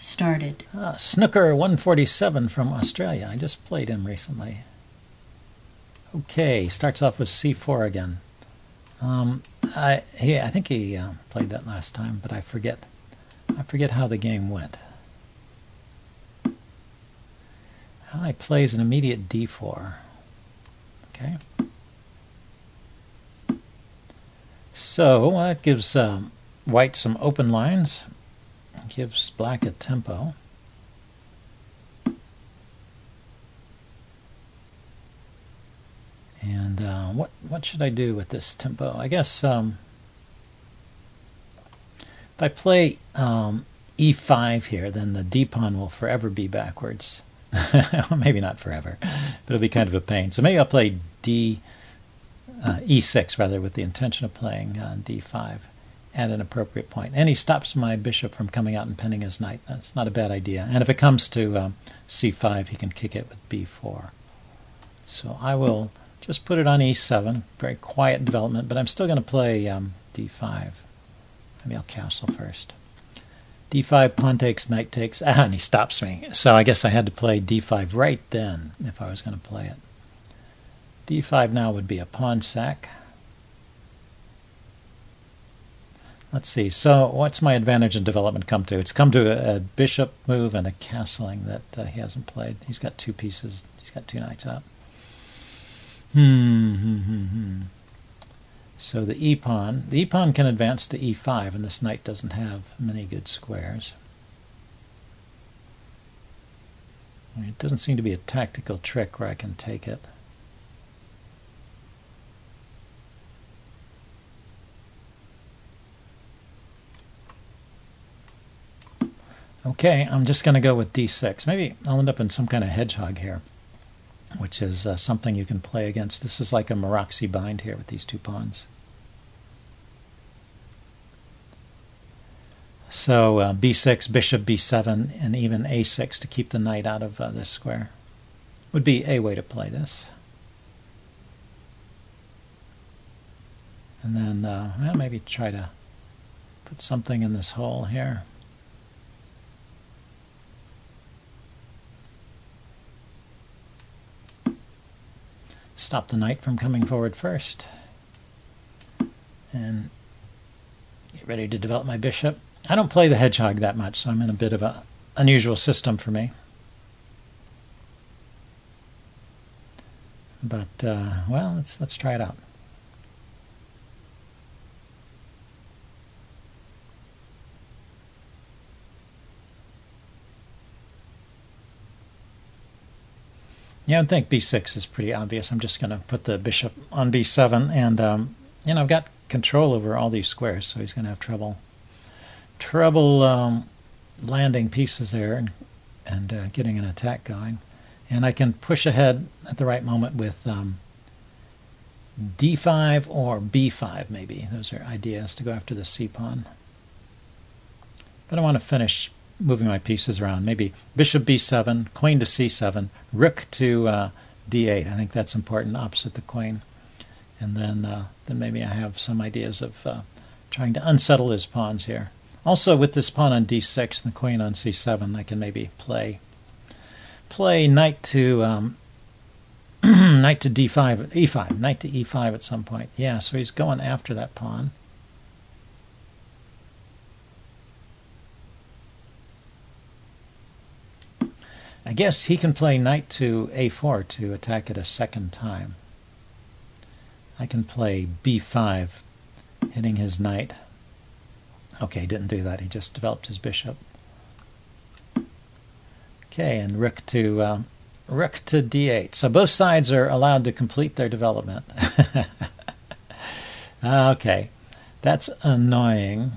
started. Snooker 147 from Australia. I just played him recently. Okay, starts off with c4 again. I think he played that last time, but I forget how the game went. He plays an immediate d4. Okay. So that gives white some open lines. Gives black a tempo. And what should I do with this tempo? I guess if I play e5 here, then the d-pawn will forever be backwards. Well, maybe not forever, but it'll be kind of a pain. So maybe I'll play e6 rather, with the intention of playing d5 at an appropriate point. And he stops my bishop from coming out and pinning his knight. That's not a bad idea. And if it comes to c5, he can kick it with b4. So I will just put it on e7. Very quiet development, but I'm still going to play d5. Maybe I'll castle first. d5, pawn takes, knight takes. And he stops me. So I guess I had to play d5 right then if I was going to play it. d5 now would be a pawn sack. Let's see. So what's my advantage in development come to? It's come to a bishop move and a castling that he hasn't played. He's got two pieces. He's got two knights up. So the e-pawn can advance to e5, and this knight doesn't have many good squares. It doesn't seem to be a tactical trick where I can take it. Okay, I'm just going to go with d6. Maybe I'll end up in some kind of hedgehog here, which is something you can play against. This is like a Maroczy bind here with these two pawns. So b6, bishop b7, and even a6 to keep the knight out of this square would be a way to play this. And then well, maybe try to put something in this hole here. Stop the knight from coming forward first. And get ready to develop my bishop. I don't play the hedgehog that much, so I'm in a bit of an unusual system for me. But, well, let's try it out. Yeah, I think b6 is pretty obvious. I'm just going to put the bishop on b7, and you know, I've got control over all these squares, so he's going to have trouble landing pieces there and getting an attack going. And I can push ahead at the right moment with d5 or b5 maybe. Those are ideas to go after the c-pawn. But I want to finish moving my pieces around. Maybe bishop b7, queen to c7, rook to d8. I think that's important, opposite the queen. And then maybe I have some ideas of trying to unsettle his pawns here. Also, with this pawn on d6 and the queen on c7, I can maybe play knight to knight to d5, e5, knight to e5 at some point. Yeah, so he's going after that pawn. I guess he can play knight to a4 to attack it a second time. I can play b5, hitting his knight. Okay, he didn't do that. He just developed his bishop. Okay, and rook to d8. So both sides are allowed to complete their development. Okay, that's annoying.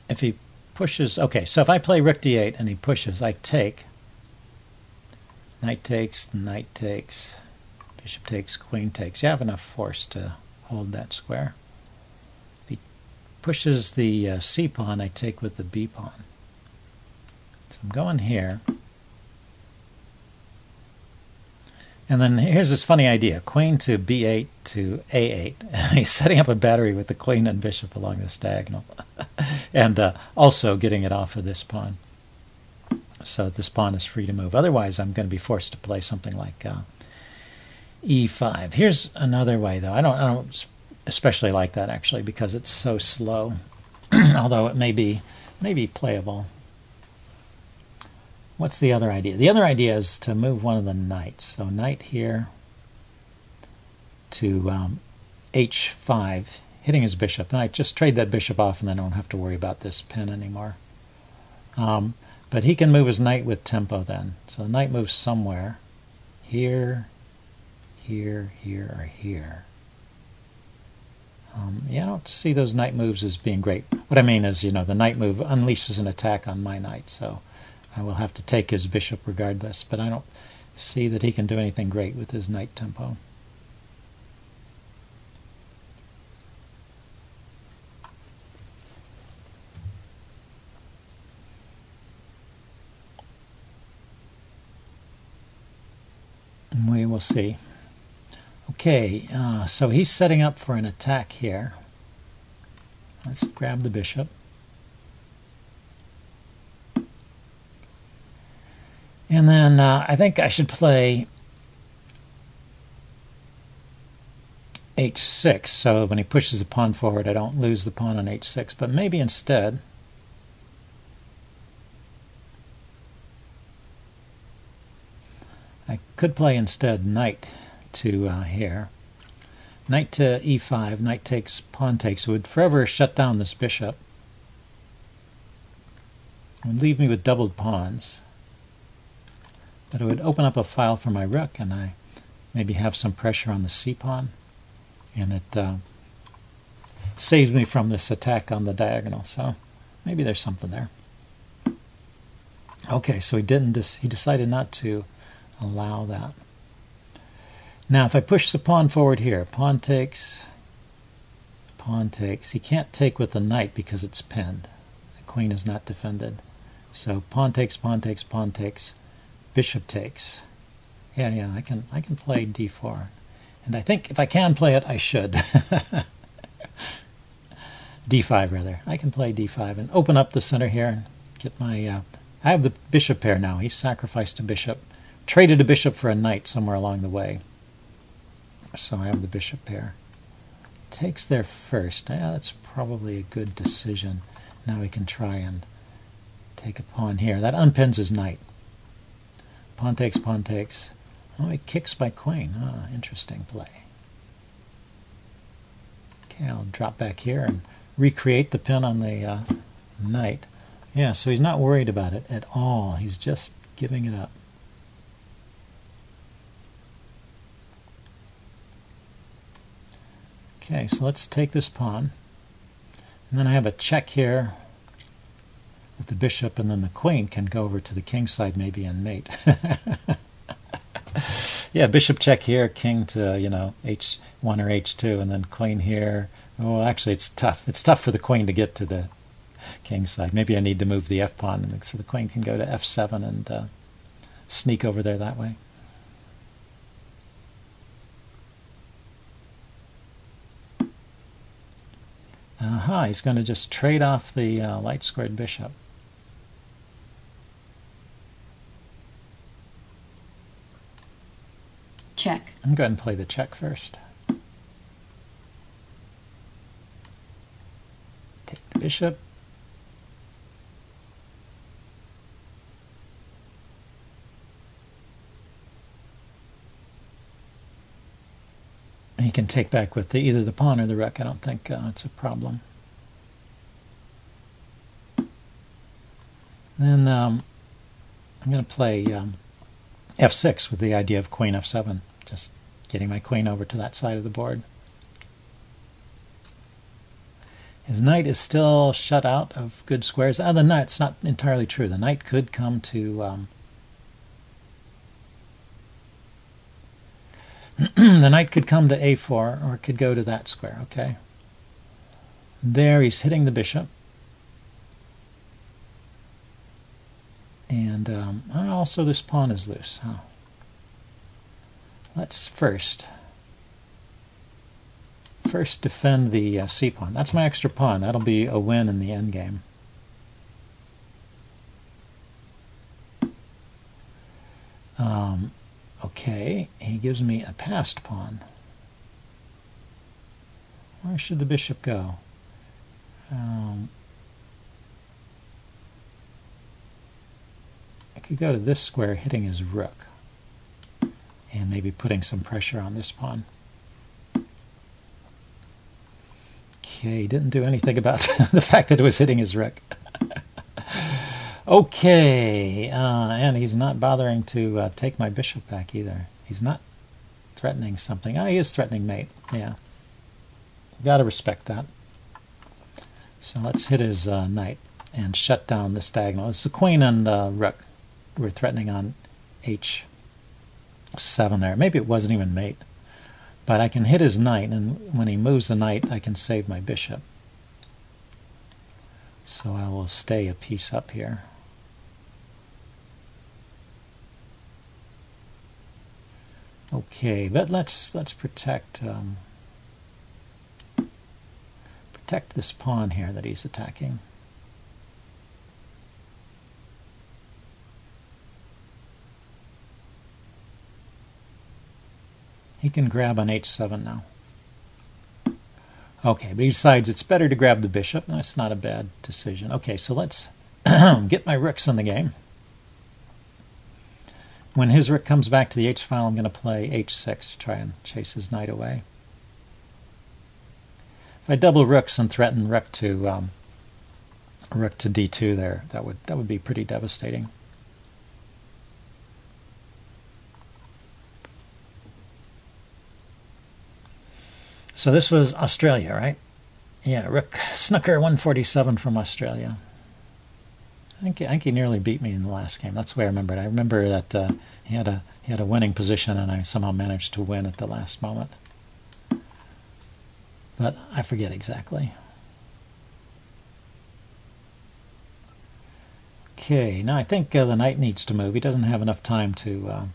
If he pushes, okay, so if I play rook d8 and he pushes, I take. Knight takes, bishop takes, queen takes. You have enough force to hold that square. If he pushes the c-pawn, I take with the b-pawn. So I'm going here. And then here's this funny idea. Queen to b8 to a8. He's setting up a battery with the queen and bishop along this diagonal. And also getting it off of this pawn. So this pawn is free to move. Otherwise, I'm going to be forced to play something like e5. Here's another way, though. I don't especially like that, actually, because it's so slow. Although it may be playable. What's the other idea? The other idea is to move one of the knights. So knight here to h5, hitting his bishop. And I just trade that bishop off and I don't have to worry about this pin anymore. But he can move his knight with tempo then. So the knight moves somewhere. Here, here, here, or here. Yeah, I don't see those knight moves as being great. What I mean is, the knight move unleashes an attack on my knight. So I will have to take his bishop regardless, but I don't see that he can do anything great with his knight tempo. And we will see. Okay, so he's setting up for an attack here. Let's grab the bishop. And then I think I should play h6, so when he pushes the pawn forward, I don't lose the pawn on h6. But maybe instead, I could play instead knight to here. Knight to e5, knight takes, pawn takes. It would forever shut down this bishop. It would leave me with doubled pawns. But it would open up a file for my rook, and I maybe have some pressure on the c-pawn, and it saves me from this attack on the diagonal. So maybe there's something there. Okay, so he decided not to allow that. Now, if I push the pawn forward here, pawn takes, pawn takes. He can't take with the knight because it's pinned. The queen is not defended. So pawn takes, pawn takes, pawn takes. Bishop takes. Yeah, I can play d4. And I think if I can play it, I should. d5 rather. I can play d5 and open up the center here and get my... I have the bishop pair now. He sacrificed a bishop. Traded a bishop for a knight somewhere along the way. So I have the bishop pair. Takes there first. Yeah, that's probably a good decision. Now we can try and take a pawn here. That unpins his knight. Pawn takes, pawn takes. Oh, he kicks my queen. Ah, interesting play. Okay, I'll drop back here and recreate the pin on the knight. Yeah, so he's not worried about it at all. He's just giving it up. Okay, so let's take this pawn. And then I have a check here with the bishop, and then the queen can go over to the king side maybe and mate. Yeah, bishop check here, king to, h1 or h2, and then queen here. Oh, actually, it's tough. It's tough for the queen to get to the king side. Maybe I need to move the f-pawn so the queen can go to f7 and sneak over there that way. Aha, he's going to just trade off the light squared bishop. Check. I'm going to play the check first. Take the bishop. He can take back with either the pawn or the rook. I don't think it's a problem. Then I'm going to play f6 with the idea of queen f7, just getting my queen over to that side of the board. His knight is still shut out of good squares. The knight's not entirely true. The knight could come to the knight could come to a4, or it could go to that square. Okay. There he's hitting the bishop. And also this pawn is loose. Huh? let's first defend the c pawn. That's my extra pawn. That'll be a win in the endgame. Okay, he gives me a passed pawn. Where should the bishop go? I could go to this square, hitting his rook, and maybe putting some pressure on this pawn. Okay, didn't do anything about the fact that it was hitting his rook. Okay, and he's not bothering to take my bishop back either. He's not threatening something. Oh, he is threatening mate. Yeah, got to respect that. So let's hit his knight and shut down this diagonal. It's the queen and rook. We're threatening on h7 there. Maybe it wasn't even mate. But I can hit his knight, and when he moves the knight, I can save my bishop. So I will stay a piece up here. Okay, but let's protect this pawn here that he's attacking. He can grab on h7 now. Okay, but he decides it's better to grab the bishop. That's not a bad decision. Okay, so let's get my rooks in the game. When his rook comes back to the h-file, I'm going to play h6 to try and chase his knight away. If I double rooks and threaten rook to d2 there, that would be pretty devastating. So this was Australia, right? Yeah, Rook Snooker 147 from Australia. I think he nearly beat me in the last game. That's the way I remember it. I remember that he had a winning position, and I somehow managed to win at the last moment. But I forget exactly. Okay, now I think the knight needs to move. He doesn't have enough time to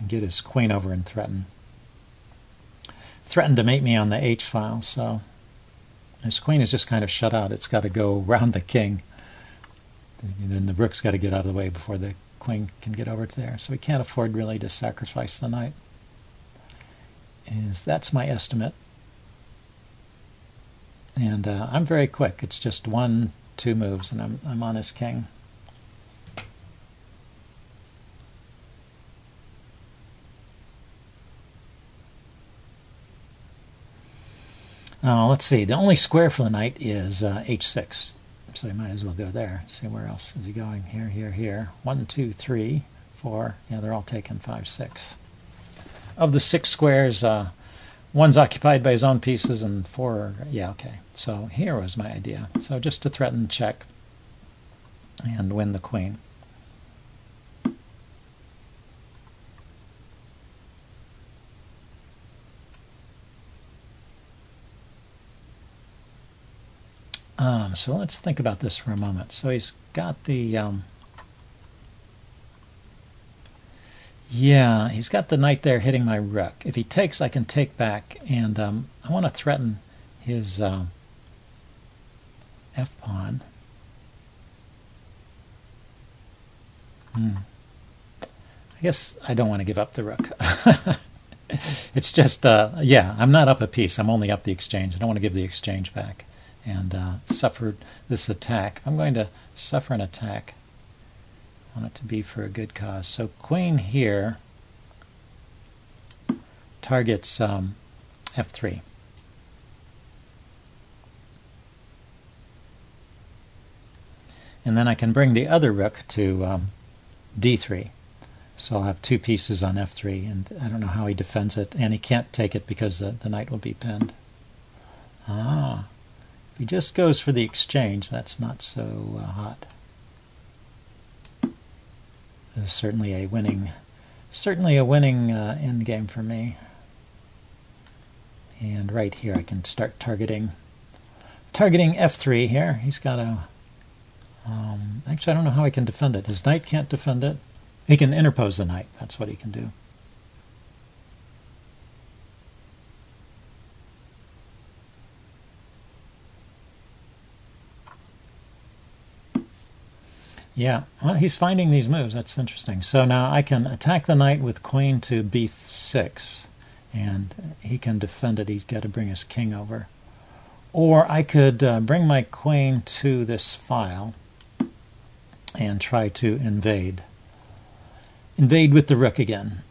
get his queen over and threatened to mate me on the h-file, so his queen is just kind of shut out. It's got to go around the king. And then the rook's got to get out of the way before the queen can get over to there. So we can't afford really to sacrifice the knight. That's my estimate. And I'm very quick. It's just 1-2 moves, and I'm on his king. Let's see. The only square for the knight is h6. So you might as well go there. See where else is he going? Here, here, here. 1, 2, 3, 4. Yeah, they're all taken. 5, 6. Of the 6 squares, one's occupied by his own pieces, and 4. Yeah, okay. So here was my idea. So just to threaten check and win the queen. So let's think about this for a moment. So he's got the yeah, he's got the knight there hitting my rook. If he takes, I can take back, and I want to threaten his f-pawn. I guess I don't want to give up the rook. It's just, yeah, I'm not up a piece. I'm only up the exchange. I don't want to give the exchange back and suffer this attack. I'm going to suffer an attack. I want it to be for a good cause. So queen here targets f3. And then I can bring the other rook to d3. So I'll have 2 pieces on f3, and I don't know how he defends it. And he can't take it because the knight will be pinned. Ah. If he just goes for the exchange, that's not so hot. This is certainly a winning endgame for me. And right here, I can start targeting f3 here. He's got a. Actually, I don't know how he can defend it. His knight can't defend it. He can interpose the knight. That's what he can do. Yeah, well, he's finding these moves. That's interesting. So now I can attack the knight with queen to b6, and he can defend it. He's got to bring his king over. Or I could bring my queen to this file and try to invade. Invade with the rook again.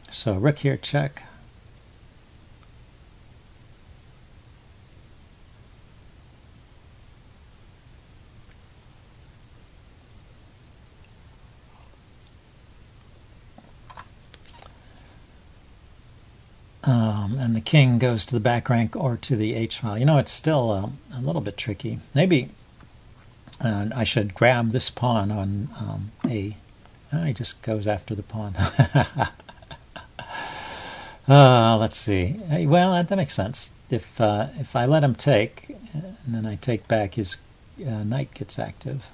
So rook here, check. And the king goes to the back rank or to the H file. You know, it's still a little bit tricky. Maybe I should grab this pawn on A. He just goes after the pawn. Let's see. Well, that makes sense. If I let him take, and then I take back, his knight gets active.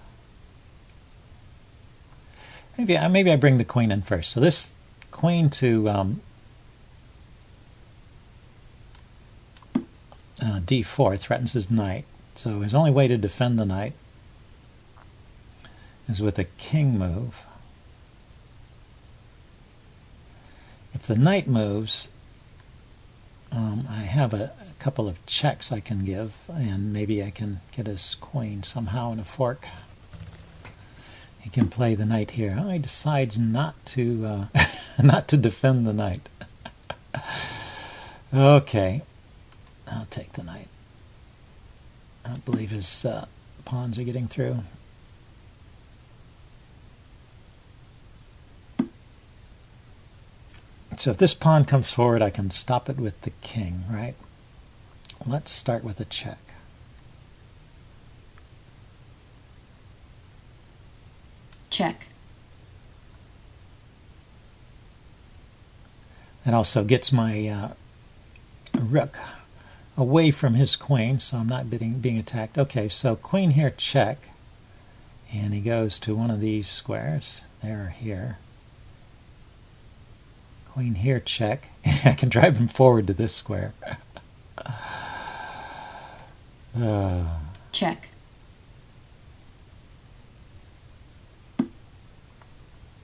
Maybe I bring the queen in first. So this queen to d4 threatens his knight. So his only way to defend the knight is with a king move. If the knight moves, I have a couple of checks I can give, and maybe I can get his queen somehow in a fork. He can play the knight here. Oh, he decides not to not to defend the knight. Okay, I'll take the knight. I don't believe his pawns are getting through. So if this pawn comes forward, I can stop it with the king, right? Let's start with a check. Check. That also gets my rook away from his queen, so I'm not being attacked. Okay, so queen here, check. And he goes to one of these squares. There or here. Queen here, check. I can drive him forward to this square. Check.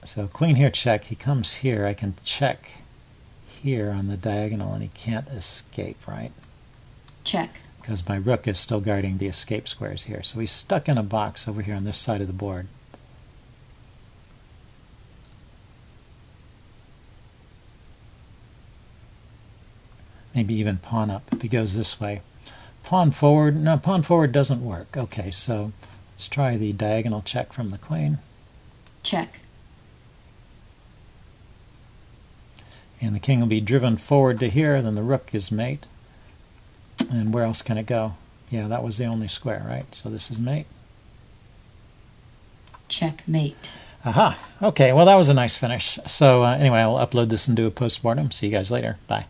So queen here, check. He comes here. I can check here on the diagonal, and he can't escape, right? Check. Because my rook is still guarding the escape squares here. So he's stuck in a box over here on this side of the board. Maybe even pawn up if he goes this way. Pawn forward. No, pawn forward doesn't work. Okay, so let's try the diagonal check from the queen. Check. And the king will be driven forward to here, then the rook is mate. And where else can it go? Yeah, that was the only square, right? So this is mate. Checkmate. Aha. Okay, well that was a nice finish. So anyway, I'll upload this and do a postmortem. See you guys later. Bye.